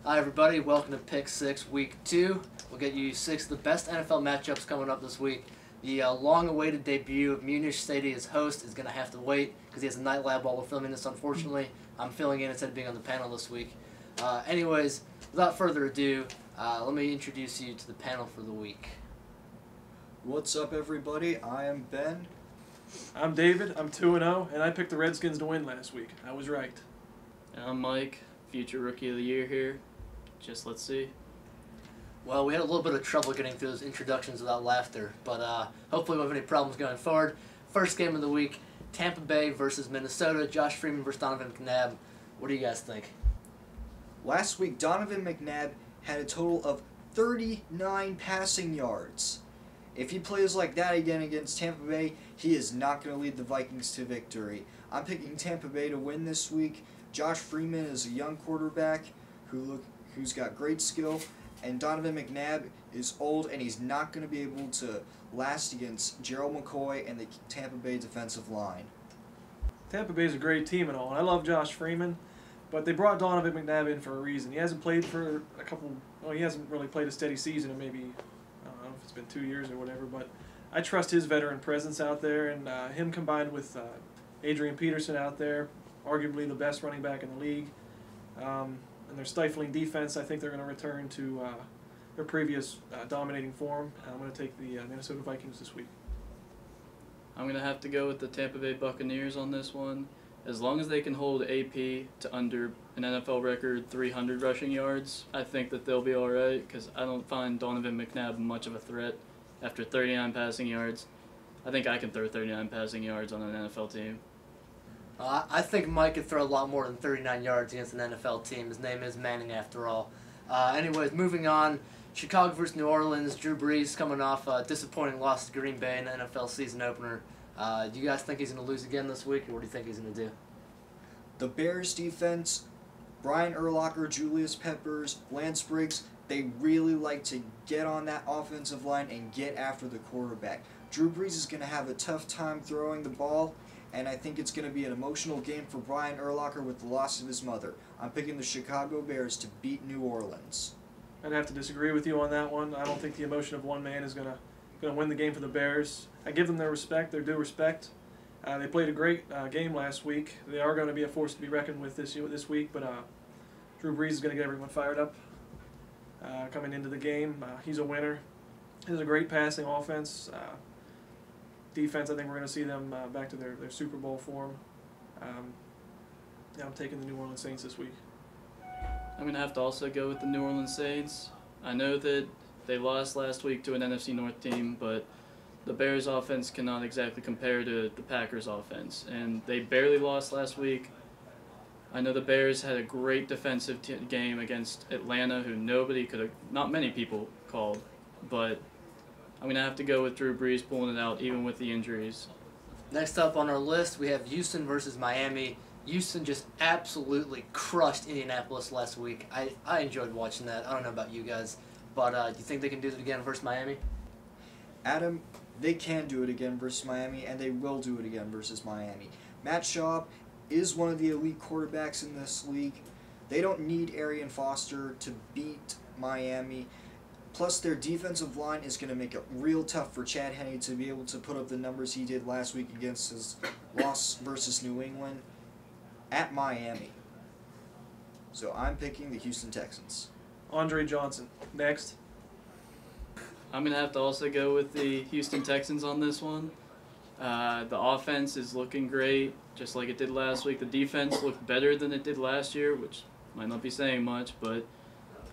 Hi everybody, welcome to Pick 6 Week 2. We'll get you 6 of the best NFL matchups coming up this week. The long-awaited debut of Munich Stadium as host is going to have to wait because he has a night lab while we're filming this, unfortunately. I'm filling in instead of being on the panel this week. Anyways, without further ado, let me introduce you to the panel for the week. What's up, everybody? I am Ben. I'm David. I'm 2-0, and I picked the Redskins to win last week. I was right. And I'm Mike, future Rookie of the Year here. Just let's see. Well, we had a little bit of trouble getting through those introductions without laughter, but hopefully we won't have any problems going forward. First game of the week, Tampa Bay versus Minnesota. Josh Freeman versus Donovan McNabb. What do you guys think? Last week, Donovan McNabb had a total of 39 passing yards. If he plays like that again against Tampa Bay, he is not going to lead the Vikings to victory. I'm picking Tampa Bay to win this week. Josh Freeman is a young quarterback who's got great skill, and Donovan McNabb is old, and he's not going to be able to last against Gerald McCoy and the Tampa Bay defensive line. Tampa Bay's a great team and all, and I love Josh Freeman, but they brought Donovan McNabb in for a reason. He hasn't played for he hasn't really played a steady season in maybe, I don't know if it's been 2 years or whatever, but I trust his veteran presence out there, and him combined with Adrian Peterson out there, arguably the best running back in the league. And their stifling defense, I think they're going to return to their previous dominating form. I'm going to take the Minnesota Vikings this week. I'm going to have to go with the Tampa Bay Buccaneers on this one. As long as they can hold AP to under an NFL record 300 rushing yards, I think that they'll be all right, because I don't find Donovan McNabb much of a threat after 39 passing yards. I think I can throw 39 passing yards on an NFL team. I think Mike could throw a lot more than 39 yards against an NFL team. His name is Manning after all. Anyways, moving on. Chicago versus New Orleans. Drew Brees coming off a disappointing loss to Green Bay in the NFL season opener. Do you guys think he's going to lose again this week, or what do you think he's going to do? The Bears defense, Brian Urlacher, Julius Peppers, Lance Briggs, they really like to get on that offensive line and get after the quarterback. Drew Brees is going to have a tough time throwing the ball, and I think it's going to be an emotional game for Brian Urlacher with the loss of his mother. I'm picking the Chicago Bears to beat New Orleans. I'd have to disagree with you on that one. I don't think the emotion of one man is going to win the game for the Bears. I give them their respect, their due respect. They played a great game last week. They are going to be a force to be reckoned with this week, but Drew Brees is going to get everyone fired up coming into the game. He's a winner. He has a great passing offense. Defense, I think we're going to see them back to their Super Bowl form. I'm taking the New Orleans Saints this week. I'm going to have to also go with the New Orleans Saints. I know that they lost last week to an NFC North team, but the Bears' offense cannot exactly compare to the Packers' offense, and they barely lost last week. I know the Bears had a great defensive game against Atlanta, who not many people called, but I'm going to have to go with Drew Brees pulling it out, even with the injuries. Next up on our list, we have Houston versus Miami. Houston just absolutely crushed Indianapolis last week. I enjoyed watching that. I don't know about you guys, but do you think they can do it again versus Miami? Adam, they can do it again versus Miami, and they will do it again versus Miami. Matt Schaub is one of the elite quarterbacks in this league. They don't need Arian Foster to beat Miami. Plus, their defensive line is going to make it real tough for Chad Henne to be able to put up the numbers he did last week against his loss versus New England at Miami. So I'm picking the Houston Texans. Andre Johnson, next. I'm going to have to also go with the Houston Texans on this one. The offense is looking great, just like it did last week. The defense looked better than it did last year, which might not be saying much, but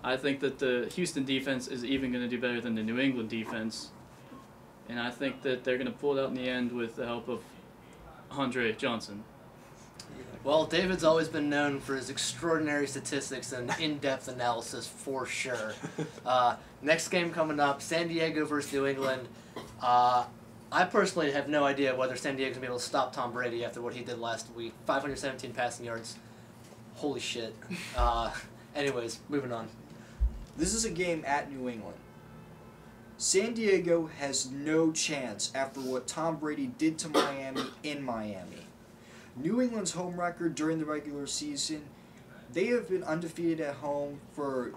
I think that the Houston defense is even going to do better than the New England defense. And I think that they're going to pull it out in the end with the help of Andre Johnson. Well, David's always been known for his extraordinary statistics and in-depth analysis for sure. Next game coming up, San Diego versus New England. I personally have no idea whether San Diego's going to be able to stop Tom Brady after what he did last week. 517 passing yards. Holy shit. Anyways, moving on. This is a game at New England. San Diego has no chance after what Tom Brady did to Miami in Miami. New England's home record during the regular season, They have been undefeated at home for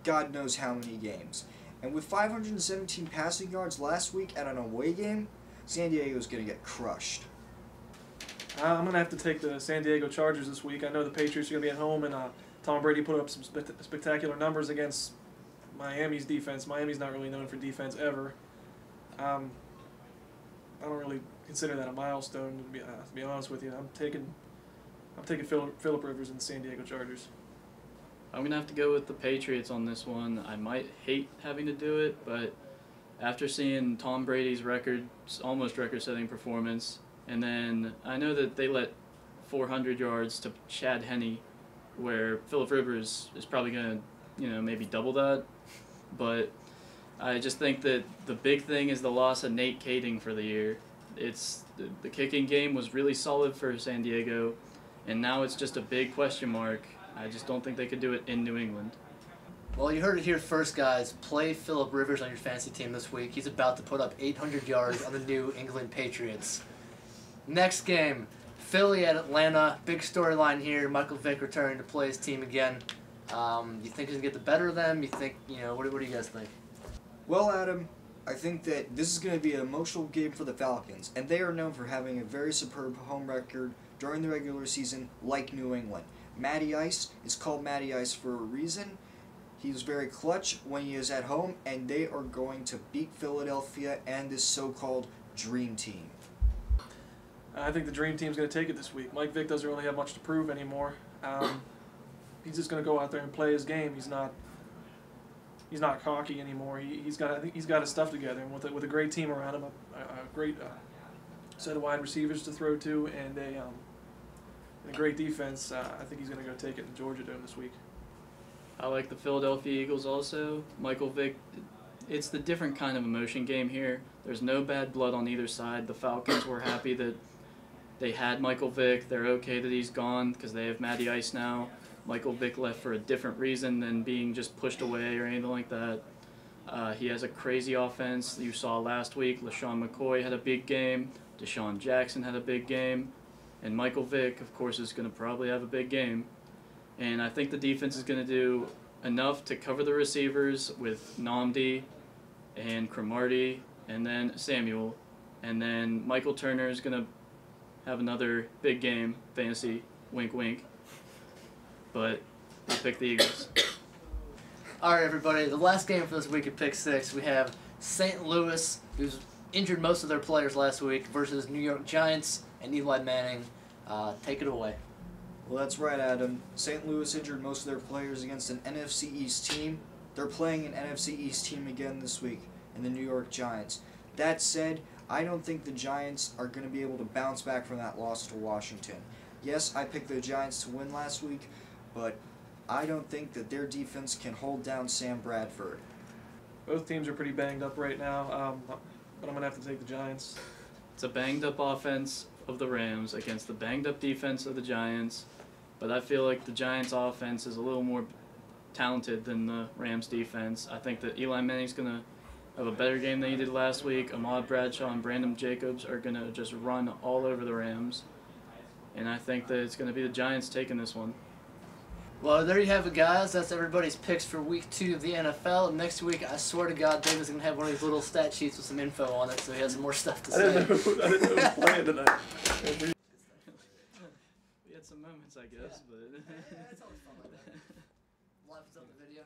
God knows how many games. And with 517 passing yards last week at an away game, San Diego's going to get crushed. I'm going to have to take the San Diego Chargers this week. I know the Patriots are going to be at home, and Tom Brady put up some spectacular numbers against Miami's defense. Miami's not really known for defense ever. I don't really consider that a milestone, to be honest with you. I'm taking Phillip Rivers and the San Diego Chargers. I'm going to have to go with the Patriots on this one. I might hate having to do it, but after seeing Tom Brady's almost record-setting performance, and then I know that they let 400 yards to Chad Henne, where Phillip Rivers is probably going to, maybe double that. But I just think that the big thing is the loss of Nate Kading for the year. It's the kicking game was really solid for San Diego, and now it's just a big question mark. I just don't think they could do it in New England. Well, you heard it here first, guys. Play Phillip Rivers on your fantasy team this week. He's about to put up 800 yards on the New England Patriots. Next game, Philly at Atlanta. Big storyline here. Michael Vick returning to play his team again. You think he's going to get the better of them? You think, what do you guys think? Well, Adam, I think that this is going to be an emotional game for the Falcons, and they are known for having a very superb home record during the regular season, like New England. Matty Ice is called Matty Ice for a reason. He's very clutch when he is at home, and they are going to beat Philadelphia and this so-called Dream Team. I think the Dream Team's going to take it this week. Mike Vick doesn't really have much to prove anymore. He's just going to go out there and play his game. He's not cocky anymore. I think he's got his stuff together, and with a great team around him, a great set of wide receivers to throw to, and a great defense. I think he's going to go take it in Georgia Dome this week. I like the Philadelphia Eagles also. Michael Vick, it's the different kind of emotion game here. There's no bad blood on either side. The Falcons were happy that they had Michael Vick. They're okay that he's gone because they have Matty Ice now. Michael Vick left for a different reason than being just pushed away or anything like that. He has a crazy offense. You saw last week, LaShawn McCoy had a big game. Deshaun Jackson had a big game. And Michael Vick, of course, is going to probably have a big game. And I think the defense is going to do enough to cover the receivers with Nnamdi and Cromartie and then Samuel. And then Michael Turner is going to have another big game, fantasy, wink, wink. But I pick the Eagles. All right, everybody. The last game for this week at Pick 6, we have St. Louis, who's injured most of their players last week, versus New York Giants and Eli Manning. Take it away. Well, that's right, Adam. St. Louis injured most of their players against an NFC East team. They're playing an NFC East team again this week in the New York Giants. That said, I don't think the Giants are going to be able to bounce back from that loss to Washington. Yes, I picked the Giants to win last week, but I don't think that their defense can hold down Sam Bradford. Both teams are pretty banged up right now, but I'm going to have to take the Giants. It's a banged-up offense of the Rams against the banged-up defense of the Giants. But I feel like the Giants' offense is a little more talented than the Rams' defense. I think that Eli Manning's going to have a better game than he did last week. Ahmad Bradshaw and Brandon Jacobs are going to just run all over the Rams. And I think that it's going to be the Giants taking this one. Well, there you have it, guys. That's everybody's picks for Week 2 of the NFL. Next week, I swear to God, David's going to have one of these little stat sheets with some info on it, so he has more stuff to say. I didn't know who was playing tonight. We had some moments, I guess, but... It's always fun like that. Live up the video.